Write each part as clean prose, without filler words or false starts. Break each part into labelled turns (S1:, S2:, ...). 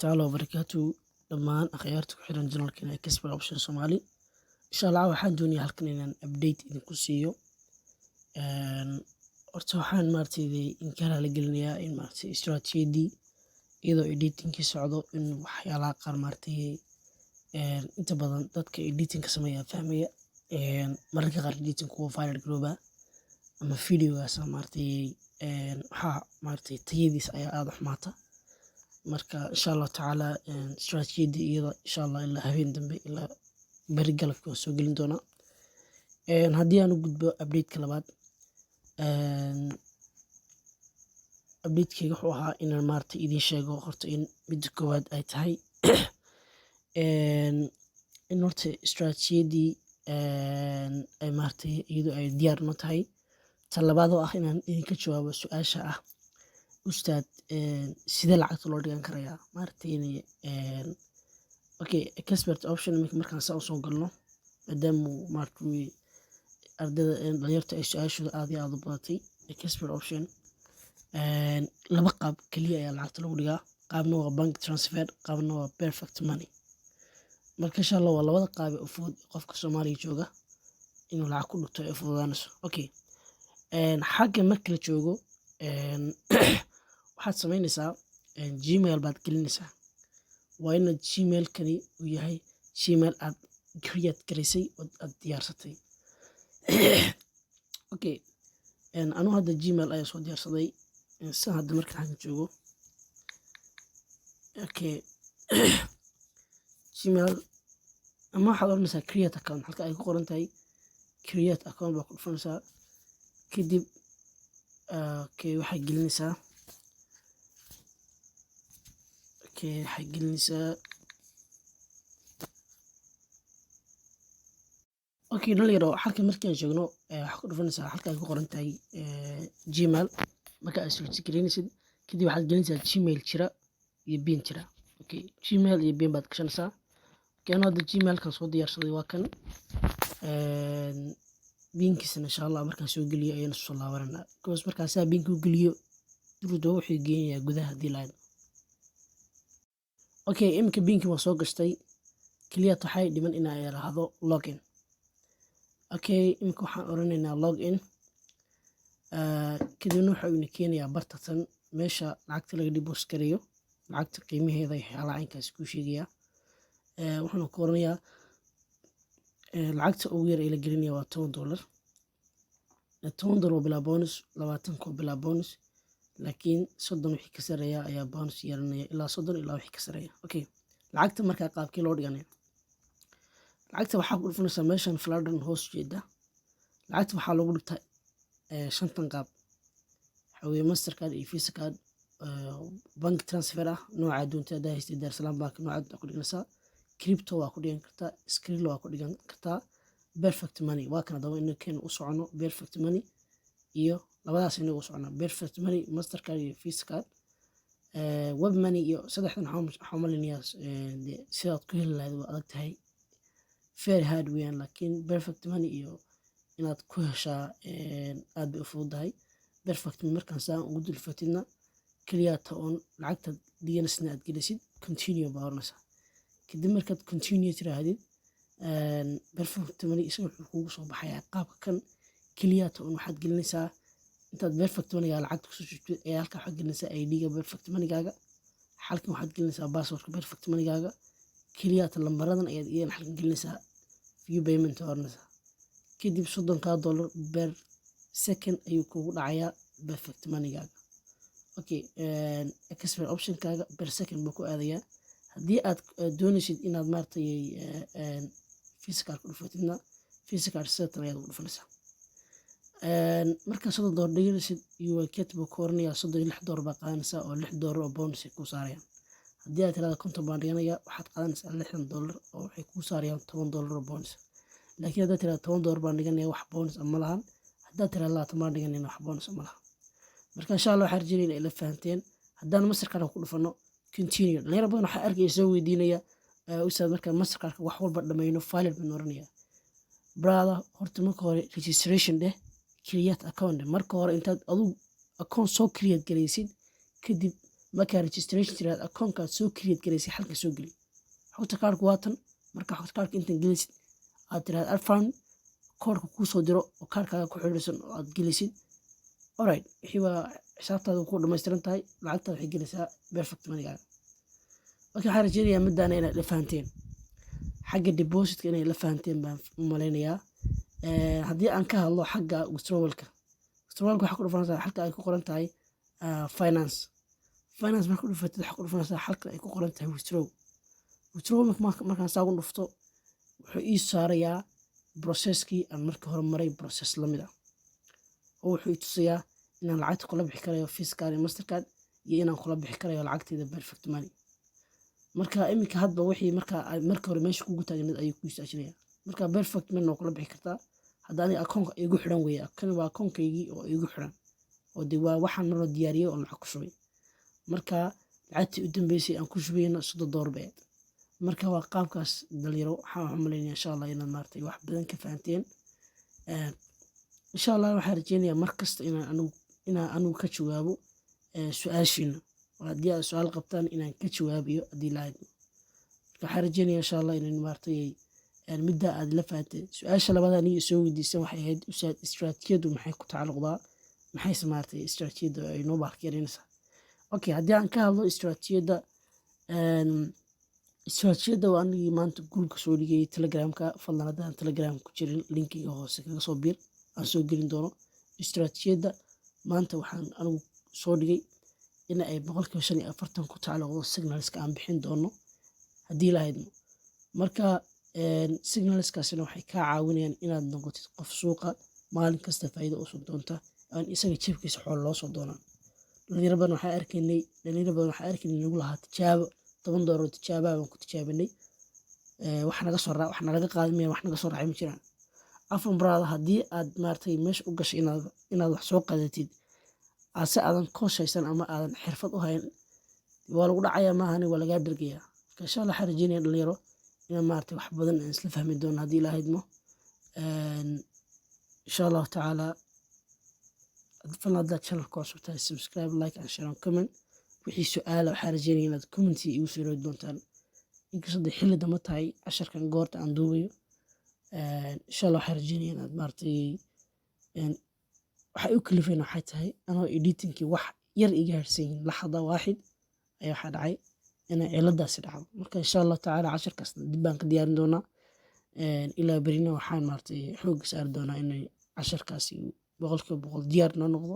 S1: تعالى وبركاته dhammaan akhyaarta ku xiran janalkeena ee Kasbar Option Somali. Insha Allah waxaan doonayaa halkan inaan update idinku siiyo. Horta waxaan in kala la gelinayaa in strategy iyadoo editing-ki socdo in waxyaalaha qaar inta badan dadka editing ka sameeya fahmaya mararka qaar editing kuwa viral garooba ama videogaas waxa tayadiisa ayaa aad u xumaata. marka insha Allah taala strategy iyada insha Allah ilaa habeen dambe ilaa bari galabka waan soo gelin doonaa. Haddii aan u gudbo update-ka labaad, update-kayga wuxuu ahaa inaan idiin sheego horta in midda koowaad ay tahay in horta strategy ay iyadoo ay diyaar noo tahay. Tan labaad oo ah inaan idinka jawaabo su'aasha ah ustaad sidee lacagta loo dhigan karayaa okay Kasbar Option markaan saa u soo galno maadaama ardayda dhalinyarta ay su'aashooda aad iyo aad u badatay Kasbar Option laba qaab kaliya ayaa lacagta lagu dhigaa. qaabna waa bank transfer, qaabna waa perfect money. marka insha Allah waa labada qaab ee fudud qofka Soomaaliya jooga inuu lacag ku dhigto ay fududaanayso. okay xagga marka la joogo waxaad samaynaysaa Gmail baad gelinaysaa. waa in Gmail kani uu yahay Gmail aad create gareysay oo aad diyaarsatay. okay anuu hadda Gmail ayaa soo diyaarsaday san hadda markaan joogo. okay Gmail ama waxaad oranaysaa create account halka ay ku qoran tahay create account baa ku dhufanaysaa. kadib waxaad gelinaysaa dhalinyaro halka markaan joogno waxaad ku dhufanaysaa halka ay ku qoran tahay Gmail. marka aad search gareynaysid kadib waxaad gelinaysaa Gmail jira iyo bin jira. Gmail iyo bin baad gashanaysaa. anuu hadda Gmail-kan soo diyaarsaday waa kan binkiisana insha Allah markaan soo geliyo ayaan soo laabanaa because markaan saa binka u geliyo durdo wuxuu geenayaa gudaha diilaan. imika binki waan soo gashtay kaliya waxay dhiman inaan yiraahdo login. imika waxaan oranaynaa login. kadibna waxa uu keenayaa bartatan meesha lacagta laga deposit gareeyo lacagta qiimaheeda iyo waxyaalaha inkaas ku sheegaya. waxaan ku oranayaa lacagta ugu yar ee la gelinayo waa $10. $10 bilaa bonus, 20 bilaa bonus, laakiin 30 wixii ka sareeya ayaa bonus yeelanaya ilaa 30 ilaa wixii ka sareeya. lacagta markaa qaabkii loo dhiganayo lacagta waxaa ku dhufanaysaa meeshan fladder hoos jeeda. lacagta waxaa lagu dhigtaa shantan qaab waxa weeye Mastercard iyo Visa card, bank transfer ah nooca doonta hadaa haystay Dar es Salaam Bank nooca ku dhiganaysaa. crypto waa ku dhigan kartaa, Skrill waa ku dhigan kartaa, perfect money waa kana daba inaan u socono perfect money iyo labadaas inaan u socono perfect money, Mastercard iyo Visa card. web money iyo saddexdan waxaan malinayaa sidaad ku heli lahayd waa adag tahay very hard weeyaan, laakiin perfect money iyo inaad ku heshaa aad bay u fududahay. perfect money markaan saa ugu dulfatidna kaliya on lacagta diyaanasna aad gelisid continue baa oranaysaa. kadib markaad continue tiraahdid perfect money isna wuxuu kugu soo baxayaa qaabka kan kaliya on waxaad gelinaysaa intaad perfect money lacagta ku soo shubtid ee halka waxaad gelinaysaa ID-ga perfect money-gaaga, halkan waxaad gelinaysaa password-ka perfect money-gaaga, kaliya lambaradan ayaad iyana halkan gelinaysaa view payment oranaysaa. kadib $30 per second ayuu kugu dhacayaa perfect money-gaaga. Kasbar Option-kaaga per second buu ku aadayaa. haddii aad doonaysid inaad Visa card ku dhufatidna Visa card sidatan ayaad ugu dhufanaysaa. markaa $30 dhiganaysid UAKT buu ku oranayaa $36 baa qaadanaysaa oo $6 oo bonus ay kuu saarayaan. haddii aad tiraahdo 50 baan dhiganayaa waxaad qaadanaysaa $60 oo waxay kuu saarayaan $10 oo bonus. laakiin haddaad tiraahdo $10 baan dhiganayaa wax bonus ma lahan, haddaad tiraahdo 20 baan dhiganayaa wax bonus ma lahan. marka insha Allah waxaan rajaynayaa ila fahanteen. haddaan Mastercard ku dhufano continue dhalinyaro badan waxay arkaysaa soo weydiinaya ustaad markaan Mastercard wax walba dhamayno file baan oranayaa. brother horta marka hore registration create account marka hore intaad adigu account soo create gareysid kadib markaa registration tiraad akoonkaad soo create garaysay halka soo geli xogta kaarku waa tan marka xogta kaarka intan gelisid aad tiraad adfan koodhka kuu soo diro oo kaarkaaga ku xidhiidhsan oo aad gelisid alright wixii waa xisaabtaada ku dhammaystiran tahay lacagtaada waxay gelaysaa perfect money-gaaga marka waxaan rajeynayaa middaana inaad la fahanteen xagga depositka inay la fahanteen baan u malaynayaa haddii aan ka hadlo xagga withdrawalka waxaa ku dhufanaysaa halka ay ku qoran tahay finance marka u dhufatid waxaa ku dhufanaysaa halka ay ku qoran tahay withdraw markaan saa ugu dhufto wuxuu ii saarayaa processkii aan markii hore maray process la mid ah oo wuxuu i tusayaa inaan lacagta kula bixi karayo Fiiscard iyo Mastercard iyo inaan kula bixi karayo lacagtayda perfect money marka iminka hadba wixii marka hore meesha kugu taagneed ayuu ku istaajinaya marka perfect money oo kula bixi kartaa hadda aniga akoonka igu xiran weeye kan waa akoonkaygii oo igu xiran oo de waa waxaan maroo diyaariyey oo lacag ku shubay marka lacagtii u dambeysay aan ku shubayna $30 beed marka waa qaabkaas dhalinyaro waxaan u maleynayaa insha Allah inaad maartay wax badan ka fahanteen insha Allah waxaan rajeynayaa markasta inaan anigu ka jawaabo su'aashiina haddii aad su'aal qabtaan inaan ka jawaabiyo haddii la hadlo waxaan rajeynayaa insha Allah inaan maartay midda aad la fahanteen su'aasha labaad aniga soo weydiisan waxay ahayd istiraatiijiyadu maxay ku tacalluqdaa maxay maartay istiraatiijiyadu ay noo baaxkiinaysaa okay haddii aan ka hadlo istiraatiijiyada waa anigii maanta gurka soo dhigay telegramka fadlan haddaan telegram ku jirin linkiga hoose kaga soo biir aan soo gelin doono istiraatiijiyada maanta waxaan anigu soo dhigay in ay 45% ku tacalluqdo signalska aan bixin doono haddii la haydno marka signalskaasina waxay kaa caawinayaan inaad noqotid qof suuqa maalin kasta faa'iido u soo doonta aan isaga jeebkiisa xoolo loo soo doonaan dhalinyaro badan waxaa arkaynay nagu lahaa tijaabo $10 tijaabaa baan ku tijaabinay wax naga qaadmaya wax naga soo raacay ma jiraan afan brada haddii aad maartay meesha u gashay inaad wax soo qadatid ase aadan kooshaysan ama aadan xirfad u hayn waa lagu dhacayaa maahani waa lagaa dhergayaa marka insha Allah waxaan rajeynayaa dhalinyaro inaan maartay wax badan aan isla fahmi doono haddii la haydmo insha Allah tacaala fadlan haddaad channelka cusub tahay subscribe like and share and comment wixii su'aala waxaan rajeynayaa inaad commenti igu soo reebi doontaan inkastoo xilli dama tahay casharkan goorta aan duubayo insha Allah waxaan rajeynayaa inaad maartay waxay u kalifeen waxay tahay anoo editingkii wax yar iga harsan yihiin laxda waaxid ayaa waxaa dhacay inay ciladaasi dhacdo marka insha Allah tacaala casharkaasna dib baan ka diyaarin doonaa ilaa berina waxaan maartay xoogga saari doonaa inay casharkaasi 100% diyaar noo noqdo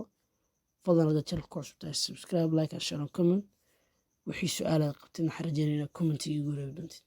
S1: fadlan haddaad channelka cusub tahay subscribe like and share and comment wixii su'aalaad qabteen waxaan rajeynayaa inaad commenti igu reebi doontid